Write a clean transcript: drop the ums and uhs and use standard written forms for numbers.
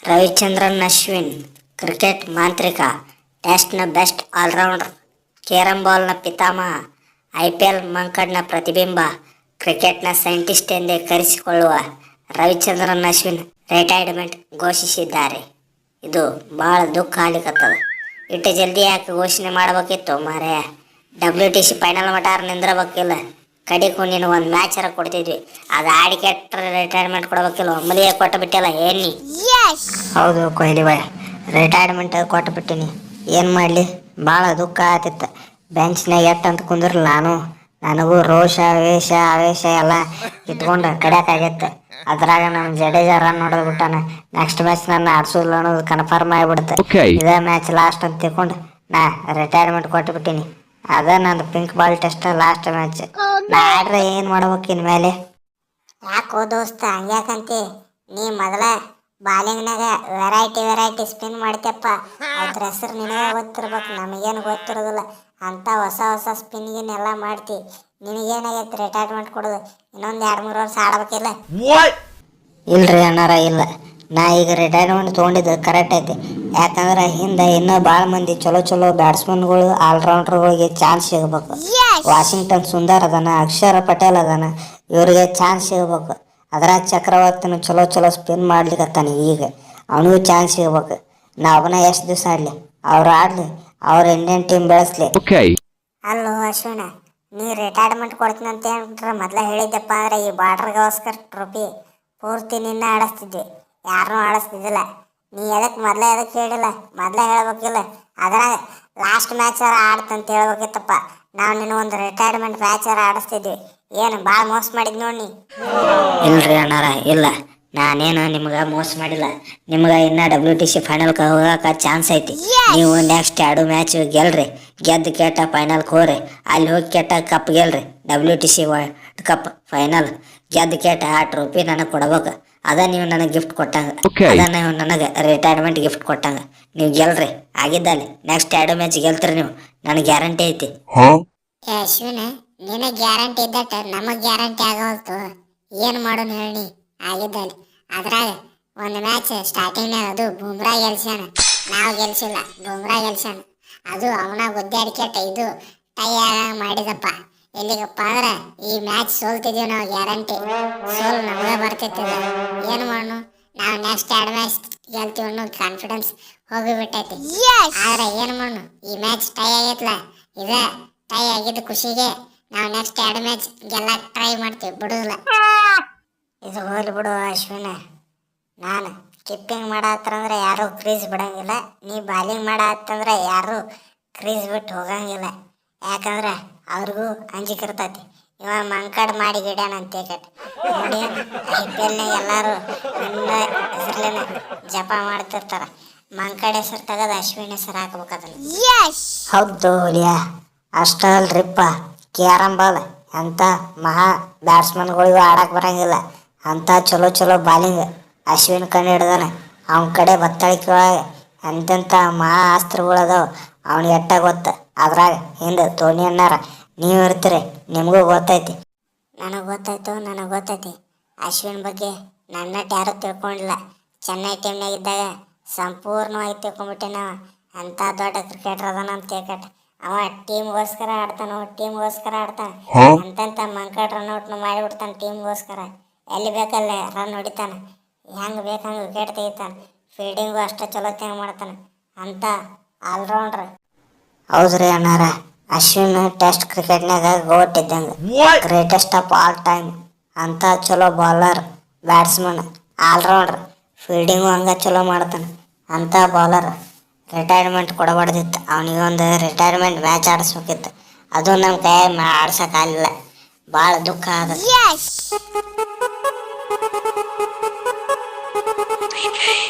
Ravichandran Ashwin cricket ಮಾಂತ್ರಿಕ, ಟೆಸ್ಟ್ನ best allrounder, carrom ಬಾಲ್ನ ಪಿತಾಮಹ, IPL ಮಂಕಡ್ನ ಪ್ರತಿಬಿಂಬ, ಕ್ರಿಕೆಟ್ನ ಸೈಂಟಿಸ್ಟ್ ಎಂದೇ ಕರೆಸಿಕೊಳ್ಳುವ ರವಿಚಂದ್ರನ್ ಅಶ್ವಿನ್ ರಿಟೈರ್ಮೆಂಟ್ ಘೋಷಿಸಿದ್ದಾರೆ. ಇದು ಭಾಳ ದುಃಖ ಆಗ್ಲಿಕತ್ತದ. ಇಟ್ಟು ಜಲ್ದಿ ಯಾಕೆ ಘೋಷಣೆ ಮಾಡಬೇಕಿತ್ತು ಮಾರ್ರೆ? WTC final ಮಟಾರ ನಿಂದ್ರಬೇಕಿಲ್ಲ. ಕಡಿಕು ನೀನು ಒಂದು ಮ್ಯಾಚರ ಕೊಡ್ತಿದ್ವಿ, ಅದು ಆಡಿ ಕೆಟ್ಟ ರಿಟೈರ್ಮೆಂಟ್ ಕೊಡಬೇಕಿಲ್ಲ. ಒಮ್ಮಲಿಗೆ ಕೊಟ್ಟು ಬಿಟ್ಟಿಲ್ಲ ಏನಿ? ಹೌದು ಕೊಹ್ಲಿ ಬಾಯ್, ರಿಟೈರ್ಮೆಂಟ್ ಕೊಟ್ಟು ಬಿಟ್ಟಿನಿ. ಏನು ಮಾಡಲಿ, ಭಾಳ ದುಃಖ ಆತಿತ್ತು. ಬೆಂಚ್ನಾಗ ಎಟ್ಟು ಅಂತ ಕುಂದಿರಲ್ಲ ನನಗೂ ರೋಷ ಆವೇಶ ಎಲ್ಲ ಇಟ್ಕೊಂಡು ಕಡಿಯೋಕ್ಕಾಗಿತ್ತು. ಅದ್ರಾಗ ನಮ್ಮ ಜಡೇಜಾ ರನ್ ಹೊಡೆದು ಬಿಟ್ಟಾನ. ನೆಕ್ಸ್ಟ್ ಮ್ಯಾಚ್ ನನ್ನ ಆಡ್ಸೋದಿಲ್ಲ ಅನ್ನೋದು ಕನ್ಫರ್ಮ್ ಆಗಿಬಿಡುತ್ತೆ. ಇದೇ ಮ್ಯಾಚ್ ಲಾಸ್ಟ್ ಅಂತ ತಿಳ್ಕೊಂಡು ನಾ ರಿಟೈರ್ಮೆಂಟ್ ಕೊಟ್ಟು ಬಿಟ್ಟಿನಿ. ಅದ ನಂದು pink ball test last match. ನಾ ಆಡ್ರೆ ಏನು ಮಾಡ್ಬೇಕು ಇನ್ಮೇಲೆ? ಯಾಕೋ ದೋಸ್ತ ಹಂಗ್ಯಾಕಂತಿ? ನೀ ಮೊದಲ ಬಾಲಿಂಗ್ನಾಗ ವೆರೈಟಿ ಸ್ಪಿನ್ ಮಾಡ್ತಪ್ಪ. ಅದ್ರ ಹೆಸರು ನಿನಗೆ ಗೊತ್ತಿರ್ಬೇಕು, ನಮಗೇನು ಗೊತ್ತಿರೋದಿಲ್ಲ. ಅಂತ ಹೊಸ ಸ್ಪಿನ್ಗಿನೆಲ್ಲ ಮಾಡ್ತಿ. ನಿನಗೇನಾಗೈತಿ ರಿಟೈರ್ಮೆಂಟ್ ಕೊಡೋದು? ಇನ್ನೊಂದು 2-3 ವರ್ಷ ಆಡ್ಬೇಕಿಲ್ಲ? ಇಲ್ರಿ ಅಣ್ಣಾರ, ಇಲ್ಲ. ನಾ ಈಗ ರಿಟೈರ್ಮೆಂಟ್ ತೊಗೊಂಡಿದ್ದು ಕರೆಕ್ಟ್ ಐತಿ. ಯಾಕಂದ್ರೆ ಹಿಂದೆ ಇನ್ನೂ ಭಾಳ ಮಂದಿ ಚಲೋ ಬ್ಯಾಟ್ಸ್ಮನ್ಗಳು, ಆಲ್ರೌಂಡರ್ಗಳಿಗೆ ಚಾನ್ಸ್ ಸಿಗಬೇಕು. ವಾಷಿಂಗ್ಟನ್ ಸುಂದರ್ ಅದಾನ, ಅಕ್ಷರ್ ಪಟೇಲ್ ಅದಾನ, ಇವರಿಗೆ ಚಾನ್ಸ್ ಸಿಗಬೇಕು. ಅದ್ರಾಗ ಚಕ್ರವರ್ತಿನ ಚಲೋ ಸ್ಪಿನ್ ಮಾಡ್ಲಿಕ್ಕತ್ತಾನ. ಈಗ ಅವನಿಗೂ ಚಾನ್ಸ್ ಸಿಗ್ಬೇಕು. ನಾ ಅವನ ಎಷ್ಟು ದಿವಸ ಆಡಲಿ? ಅವ್ರು ಆಡಲಿ, ಅವ್ರ ಇಂಡಿಯನ್ ಟೀಮ್ ಬೆಳೆಸ್ಲಿ. ಅಲ್ಲೋ ಅಶ್ವಿನ, ನೀ ರಿಟೈರ್ಮೆಂಟ್ ಕೊಡ್ತೀನಿ ಅಂತ ಏನ್ರ ಮೊದಲ ಹೇಳಿದ್ದಪ್ಪ ಅಂದ್ರೆ ಈ ಬಾರ್ಡರ್ ಗವಾಸ್ಕರ್ ಟ್ರೋಫಿ ಪೂರ್ತಿ ನಿನ್ನ ಆಡಿಸ್ತಿದ್ವಿ, ಯಾರನ್ನೂ ಆಡಿಸ್ತಿದ್ದಿಲ್ಲ. ನೀ ಎದಕ್ಕೆ ಹೇಳಿಲ್ಲ? ಮೊದಲೇ ಹೇಳ್ಬೇಕಿಲ್ಲ. ಅದ್ರಾಗ ಲಾಸ್ಟ್ ಮ್ಯಾಚರ ಆಡ್ತಂತ ಹೇಳ್ಬೇಕಿತ್ತಪ್ಪ. ನಾವು ನಿನ್ನ ಒಂದು ರಿಟೈರ್ಮೆಂಟ್ ಮ್ಯಾಚರ ಆಡಿಸ್ತಿದ್ವಿ. ಏನು ಭಾಳ ಮೋಸ ಮಾಡಿದ್ ನೋಡಿ. ಇಲ್ರಿ ಅಣ್ಣಾರ, ಇಲ್ಲ. ನಾನೇನು ನಿಮ್ಗೆ ಮೋಸ ಮಾಡಿಲ್ಲ. ನಿಮ್ಗೆ ಇನ್ನು WTC ಫೈನಲ್ಗೆ ಹೋಗಕ್ಕೆ ಚಾನ್ಸ್ ಐತಿ. ನೀವು ನೆಕ್ಸ್ಟ್ 2 ಮ್ಯಾಚ್ ಗೆಲ್ರಿ. ಗೆದ್ದು ಕೆಟ್ಟ ಫೈನಲ್ಗೆ ಹೋಗ್ರಿ. ಅಲ್ಲಿ ಹೋಗಿ ಕೆಟ್ಟ ಕಪ್ ಗೆಲ್ರಿ. WTC ವರ್ಲ್ಡ್ ಕಪ್ ಫೈನಲ್ ಗೆದ್ದು ಕೆಟ್ಟ ಆ ಟ್ರೋಫಿ ನನಗೆ ಕೊಡ್ಬೇಕು. ಅದ ನೀವು ನನಗೆ ಗಿಫ್ಟ್ ಕೊಟ್ಟಂಗೆ, ಅದ ನೀವು ನನಗೆ ರಿಟೈರ್ಮೆಂಟ್ ಗಿಫ್ಟ್ ಕೊಟ್ಟಂಗೆ. ನೀವು ಗೆಲ್ರಿ. ಆಗಿದ್ದಲ್ಲಿ ನೆಕ್ಸ್ಟ್ 2 ಮ್ಯಾಚ್ ಗೆಲ್ತೀರಿ ನೀವು, ನನಗೆ ಗ್ಯಾರಂಟಿ ಐತಿ. ಅಶ್ವಿನ, ನಿನಗೆ ಗ್ಯಾರಂಟಿ ಇದ್ದಟ್ಟ ನಮಗೆ ಗ್ಯಾರಂಟಿ ಆಗೋಲ್ತು. ಏನು ಮಾಡೋಣ ಹೇಳಿ? ಆಗಿದ್ದಲ್ಲಿ ಅದ್ರಾಗ ಒಂದು ಮ್ಯಾಚ್ ಸ್ಟಾರ್ಟಿಂಗ್ನಾಗ ಅದು ಬುಮ್ರಾ ಗೆಲ್ಸ್ಯಾನ, ನಾವು ಗೆಲ್ಸಿಲ್ಲ. ಬುಮ್ರಾ ಗೆಲ್ಸ್ಯಾನ, ಅದು ಅವನ ಗುದ್ದಾಡಿಕೆಟ್ಟ ಇದು ಟೈ ಮಾಡಿದಪ್ಪ. ಎಲ್ಲಿಗಪ್ಪ ಅಂದ್ರೆ ಈ ಮ್ಯಾಚ್ ಸೋಲ್ತಿದ್ದೀವಿ ನಾವು, ಗ್ಯಾರಂಟಿ ಸೋಲ್ ನಮಗೆ ಬರ್ತಿತ್ತಿಲ್ಲ. ಏನು ಮಾಡೋಣ? ನಾವು ನೆಕ್ಸ್ಟ್ 2 ಮ್ಯಾಚ್ ಗೆಲ್ತೀವಿ ಅನ್ನೋ ಕಾನ್ಫಿಡೆನ್ಸ್ ಹೋಗಿಬಿಟ್ಟೈತಿ. ಆದ್ರೆ ಏನು ಮಾಡೋಣ, ಈ ಮ್ಯಾಚ್ ಟೈ ಆಗೈತ್ಲ, ಇದೇ ಟೈ ಆಗಿದ್ದ ಖುಷಿಗೆ ನಾವು ನೆಕ್ಸ್ಟ್ 2 ಮ್ಯಾಚ್ ಗೆಲ್ಲಕ್ಕೆ ಟ್ರೈ ಮಾಡ್ತೀವಿ, ಬಿಡೋದಿಲ್ಲ. ಇದು ಹೋಗ್ಲಿ ಬಿಡು ಅಶ್ವಿನ. ನಾನು ಕೀಪಿಂಗ್ ಮಾಡತ್ತಂದ್ರೆ ಯಾರೂ ಕ್ರೀಸ್ ಬಿಡಂಗಿಲ್ಲ. ನೀ ಬಾಲಿಂಗ್ ಮಾಡತ್ತಂದ್ರೆ ಯಾರೂ ಕ್ರೀಸ್ ಬಿಟ್ಟು ಹೋಗಂಗಿಲ್ಲ. ಯಾಕಂದ್ರೆ ಅವ್ರಿಗೂ ಅಂಜಿಕಿರ್ತೈತಿ, ಇವ ಮಂಕಡ್ ಮಾಡಿ ಗಿಡ್ಯಾನ ಅಂತ ನೋಡಿ. IPLನಾಗ ಎಲ್ಲರೂ ನನ್ನ ಹೆಸರ್ಲೇನ ಜಪ ಮಾಡ್ತಿರ್ತಾರ. ಮಂಕಡ್ ಹೆಸರು ತೆಗೆದು ಅಶ್ವಿನ್ ಹೆಸರು ಹಾಕ್ಬೇಕದನ್ನ. ಹೌದು ಹುಲಿಯಾ, ಅಷ್ಟ ಅಲ್ರಿಪ್ಪ. ಕೇರಂ ಬಾಲ್ ಅಂತ ಮಹಾ ಬ್ಯಾಟ್ಸ್ಮನ್ಗಳಿಗೂ ಆಡಕ್ಕೆ ಬರಂಗಿಲ್ಲ. ಅಂತ ಚಲೋ ಬಾಲಿಂಗ್ ಅಶ್ವಿನ್ ಕಂಡು ಹಿಡ್ದಾನೆ. ಅವನ ಕಡೆ ಬತ್ತಳಿಕೆ ಒಳಗೆ ಎಂತೆಂಥ ಮಹಾ ಅಸ್ತ್ರಗಳದಾವ, ಅವ್ನಿಗೆ ಎಟ್ಟ ಗೊತ್ತು. ಅದ್ರಾಗ ಹಿಂದೆ ಧೋನಿ ಅಣ್ಣಾರ ನೀವು ಇರ್ತೀರಿ, ನಿಮಗೂ ಗೊತ್ತೈತಿ. ನನಗೆ ಗೊತ್ತೈತಿ. ಅಶ್ವಿನ್ ಬಗ್ಗೆ ನನ್ನಟ್ಟು ಯಾರೂ ತಿಳ್ಕೊಂಡಿಲ್ಲ. ಚೆನ್ನೈ ಟೀಮ್ನಾಗ ಇದ್ದಾಗ ಸಂಪೂರ್ಣವಾಗಿ ತಿಳ್ಕೊಂಡ್ಬಿಟ್ಟೆ ನಾವು. ಅಂಥ ದೊಡ್ಡ ಕ್ರಿಕೆಟರ್ ಅದಾನ ಅಂತ ತಿಳ್ಕಟ್. ಅವ ಟೀಮ್ಗೋಸ್ಕರ ಆಡ್ತಾನೆ. ಎಂತೆಂಥ ಮಂಕಡ್ ರನ್ಔಟ್ನು ಮಾಡಿಬಿಡ್ತಾನೆ ಟೀಮ್ಗೋಸ್ಕರ. ಎಲ್ಲಿ ಬೇಕಲ್ಲೇ ರನ್ ಹೊಡಿತಾನೆ, ಹೆಂಗೆ ಬೇಕಂಗೆ ವಿಕೆಟ್ ತೆಗಿತಾನೆ. ಫೀಲ್ಡಿಂಗು ಅಷ್ಟೇ ಚಲೋತ್ನಾಗ ಮಾಡ್ತಾನೆ. ಅಂತ ಆಲ್ರೌಂಡ್ರ್. ಹೌದ್ರಿ ಅಣ್ಣಾರ, ಅಶ್ವಿನ್ ಟೆಸ್ಟ್ ಕ್ರಿಕೆಟ್ನಾಗ ಗೋಟ್ ಇದ್ದಂಗೆ, ಗ್ರೇಟೆಸ್ಟ್ ಆಫ್ ಆಲ್ ಟೈಮ್. ಅಂತ ಚಲೋ ಬಾಲರ್, ಬ್ಯಾಟ್ಸ್ಮನ್, ಆಲ್ರೌಂಡ್ರ್, ಫೀಲ್ಡಿಂಗು ಹಂಗೆ ಚಲೋ ಮಾಡ್ತಾನೆ. ಅಂತ ಬಾಲರ್ ರಿಟೈರ್ಮೆಂಟ್ ಕೊಡಬಾರ್ದಿತ್ತು. ಅವನಿಗೆ ಒಂದು ರಿಟೈರ್ಮೆಂಟ್ ಮ್ಯಾಚ್ ಆಡಿಸ್ಬೇಕಿತ್ತು. ಅದು ನಮ್ಮ ಕೈ ಆಡ್ಸೋಕ್ಕಾಗಲಿಲ್ಲ. ಭಾಳ ದುಃಖ ಆಗುತ್ತೆ.